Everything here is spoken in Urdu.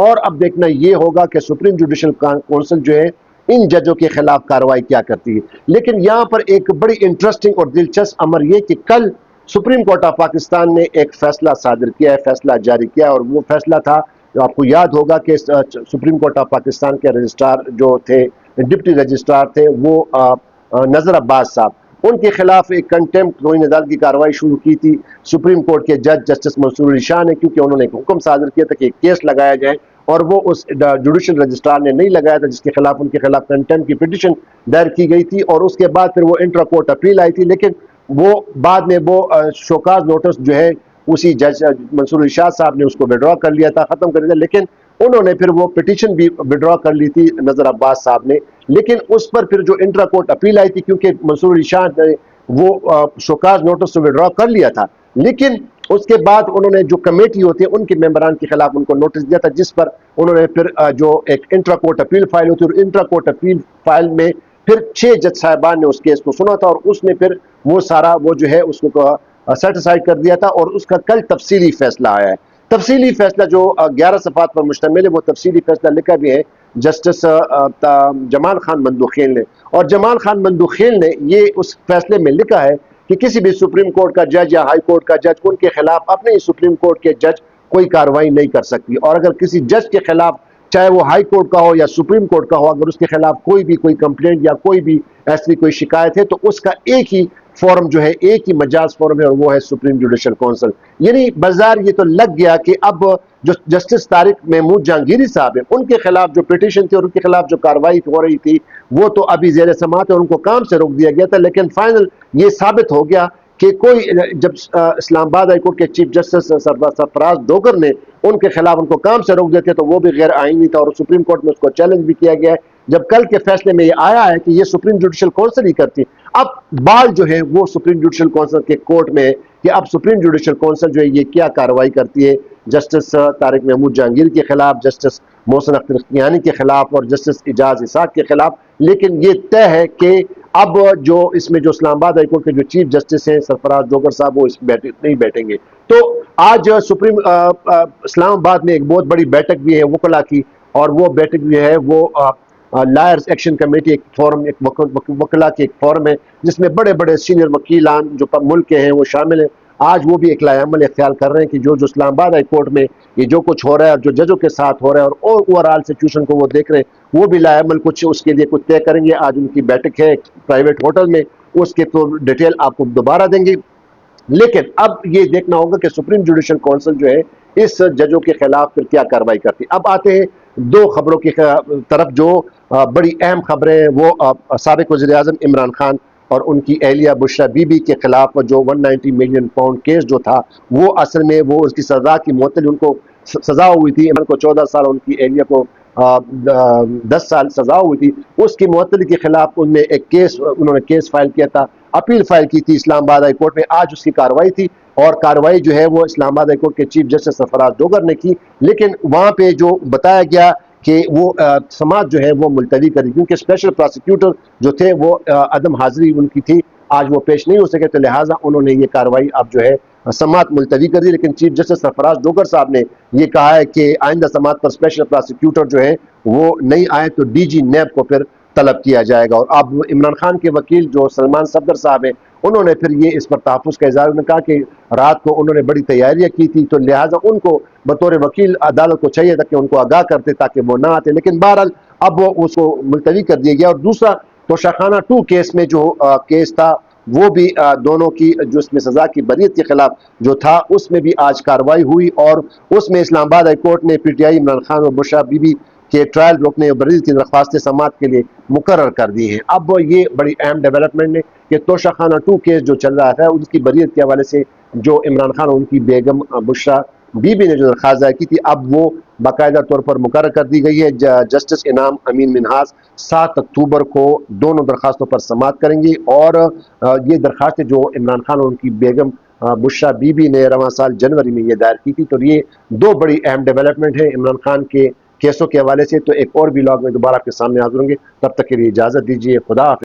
اور اب دیکھنا یہ ہوگا کہ سپریم جوڈیشل کونسل جو ہے ان ججوں کے خلاف کارروائی کیا کرتی ہے۔ لیکن یہاں پر ایک بڑی انٹرسٹنگ اور دلچسپ امر یہ کہ کل سپریم کورٹ آف پاکستان نے ایک فیصلہ صادر کیا ہے، فیصلہ جاری کیا ہے، اور وہ فیصلہ تھا، آپ کو یاد ہوگا کہ سپریم کورٹ آف پاکستان کے رجسٹرار جو تھے، ڈپٹی رجسٹرار تھے، وہ نذر عباس صاحب، ان کے خلاف ایک کنٹمپٹ توہین عدالت کی کارروائی شروع کی تھی سپریم کورٹ کے جج جسٹس منصور علی شاہ نے، کیونکہ انہوں نے ایک حکم صادر کیا تھا کہ ایک کیس لگایا جائے، اور وہ اس جوڈیشل رجسٹرار نے نہیں لگایا تھا، جس کے خلاف ان کے خلاف کنٹمپٹ کی پٹیشن دائر کی گئی تھی، اور اس کے بعد پھر وہ انٹرا کورٹ اپیل آئی تھی، لیکن وہ بعد میں وہ شوکاز نوٹس جو ہے اسی جج منصور علی شاہ صاحب نے اس کو وڈرا کر لیا تھا، ختم کر لیا تھا، لیکن انہوں نے پھر وہ پٹیشن بھی وڈرا کر لی تھی نذر عباس صاحب نے، لیکن اس پر پھر جو انٹرا کورٹ اپیل آئی تھی، کیونکہ منصور علی شاہ نے وہ شوکاز نوٹس سے وڈرا کر لیا تھا، لیکن اس کے بعد انہوں نے جو کمیٹی ہوتی ہے ان کے ممبران کے خلاف ان کو نوٹس دیا تھا، جس پر انہوں نے پھر جو ایک انٹرا کورٹ اپیل فائل ہوتی ہے، اور انٹرا کورٹ اپیل فائل میں پھر 6 جج صاحبان نے اس کیس کو سنا تھا، اور اس نے پھر وہ سارا وہ جو ہے اس کو سیٹسفائی کر دیا تھا، اور اس کا کل تفصیلی فیصلہ آیا ہے۔ تفصیلی فیصلہ جو 11 صفحات پر مشتمل ہے، وہ تفصیلی فیصلہ لکھا بھی ہے جسٹس جمال خان مندوخیل نے، اور جمال خان مندوخیل نے یہ اس فیصلے میں لکھا ہے کہ کسی بھی سپریم کورٹ کا جج یا ہائی کورٹ کا جج ان کے خلاف اپنے ہی سپریم کورٹ کے جج کوئی کارروائی نہیں کر سکتی، اور اگر کسی جج کے خلاف چاہے وہ ہائی کورٹ کا ہو یا سپریم کورٹ کا ہو، اگر اس کے خلاف کوئی کمپلینٹ یا کوئی بھی ایسی کوئی شکایت ہے، تو اس کا ایک ہی فورم جو ہے، ایک ہی مجاز فورم ہے، اور وہ ہے سپریم جوڈیشل کونسل۔ یعنی بازار یہ تو لگ گیا کہ اب جو جسٹس طارق محمود جہانگیری صاحب ہیں، ان کے خلاف جو پٹیشن تھی اور ان کے خلاف جو کارروائی ہو رہی تھی، وہ تو ابھی زیر سماعت ہے، اور ان کو کام سے روک دیا گیا تھا، لیکن فائنل یہ ثابت ہو گیا کہ جب اسلام آباد ہائی کورٹ کے چیف جسٹس سرفراز ڈوگر نے ان کے خلاف ان کو کام سے روک دیتے تو وہ بھی غیر آئینی تھا، اور سپریم کورٹ میں اس کو چیلنج بھی کیا گیا ہے۔ جب کل کے فیصلے میں یہ آیا ہے کہ یہ سپریم جوڈیشل کونسل ہی کرتی، اب بال جو ہے وہ سپریم جوڈیشل کونسل کے کورٹ میں ہے کہ اب سپریم جوڈیشل کونسل جو ہے یہ کیا کارروائی کرتی ہے جسٹس طارق محمود جہانگیر کے خلاف، جسٹس محسن اختر اختیانی کے خلاف، اور جسٹس اعجاز اسحاق کے خلاف۔ لیکن یہ طے ہے کہ اب جو اس میں جو اسلام آباد ہائی کورٹ کے جو چیف جسٹس ہیں سرفراز ڈوگر صاحب، وہ اس نہیں بیٹھیں گے۔ تو آج سپریم اسلام آباد میں ایک بہت بڑی بیٹھک بھی ہے وکلا کی، اور وہ بیٹھک بھی ہے وہ لائرز ایکشن کمیٹی، ایک فورم، ایک وکلا کی ایک فورم ہے جس میں بڑے بڑے سینئر وکیلان جو ملک کے ہیں وہ شامل ہیں۔ آج وہ بھی ایک لائحہ عمل اختیار کر رہے ہیں کہ جو اسلام آباد ہائی کورٹ میں یہ جو کچھ ہو رہا ہے اور جو ججوں کے ساتھ ہو رہا ہے اور اوورآل سچویشن کو وہ دیکھ رہے ہیں، وہ بھی لائحہ عمل کچھ اس کے لیے کچھ طے کریں گے۔ آج ان کی بیٹھک ہے ایک پرائیویٹ ہوٹل میں، اس کے تو ڈیٹیل آپ کو دوبارہ دیں گے۔ لیکن اب یہ دیکھنا ہوگا کہ سپریم جوڈیشل کونسل جو ہے اس ججوں کے خلاف پھر کیا کارروائی کرتی ہے۔ اب آتے ہیں 2 خبروں کی طرف جو بڑی اہم خبریں ہیں، وہ سابق وزیر اعظم عمران خان اور ان کی اہلیہ بشریٰ بی بی کے خلاف جو 190 ملین پاؤنڈ کیس جو تھا، وہ اصل میں وہ اس کی سزا کی معطلی، ان کو سزا ہوئی تھی، عمران کو 14 سال، ان کی اہلیہ کو 10 سال سزا ہوئی تھی، اس کی معطلی کے خلاف انہوں نے کیس فائل کیا تھا، اپیل فائل کی تھی اسلام آباد ہائی کورٹ میں۔ آج اس کی کارروائی تھی، اور کارروائی جو ہے وہ اسلام آباد ہائی کورٹ کے چیف جسٹس سرفراز ڈوگر نے کی، لیکن وہاں پہ جو بتایا گیا کہ وہ سماعت جو ہے وہ ملتوی کری، کیونکہ اسپیشل پراسیکیوٹر جو تھے وہ عدم حاضری ان کی تھی، آج وہ پیش نہیں ہو سکے، تو لہٰذا انہوں نے یہ کارروائی اب جو ہے سماعت ملتوی کر دی۔ لیکن چیف جسٹس سرفراز ڈوگر صاحب نے یہ کہا ہے کہ آئندہ سماعت پر اسپیشل پراسیکیوٹر جو ہے وہ نہیں آئے تو ڈی جی نیب کو پھر طلب کیا جائے گا۔ اور اب عمران خان کے وکیل جو سلمان صفدر صاحب ہیں، انہوں نے پھر یہ اس پر تحفظ کا اظہار کہا کہ رات کو انہوں نے بڑی تیاریاں کی تھی، تو لہٰذا ان کو بطور وکیل عدالت کو چاہیے تھا کہ ان کو آگاہ کرتے تاکہ وہ نہ آتے، لیکن بہرحال اب وہ اس کو ملتوی کر دیا گیا۔ اور دوسرا توشاخانہ 2 کیس میں جو کیس تھا، وہ بھی دونوں کی جو اس میں سزا کی بریت کے خلاف جو تھا، اس میں بھی آج کارروائی ہوئی، اور اس میں اسلام آباد ہائی کورٹ نے P T I Imran Khan اور بشریٰ بی بی کے ٹرائل روکنے اور بریت کی درخواستیں سماعت کے لیے مقرر کر دی ہیں۔ اب یہ بڑی اہم ڈیولپمنٹ ہے کہ توشاخانہ 2 کیس جو چل رہا تھا، اس کی بریت کے حوالے سے جو عمران خان اور ان کی بیگم بشریٰ بی بی نے جو درخواست دائر کی تھی، اب وہ باقاعدہ طور پر مقرر کر دی گئی ہے۔ جسٹس انعام امین منہاس 7 اکتوبر کو دونوں درخواستوں پر سماعت کریں گی، اور یہ درخواستیں جو عمران خان اور ان کی بیگم بشریٰ بی بی نے رواں سال جنوری میں یہ دائر کی تھی، تو یہ 2 بڑی اہم ڈیولپمنٹ ہے عمران خان کے کیسوں کے حوالے سے۔ تو ایک اور ولاگ میں دوبارہ آپ کے سامنے حاضر ہوں گے، تب تک کے لیے اجازت دیجیے، خدا حافظ۔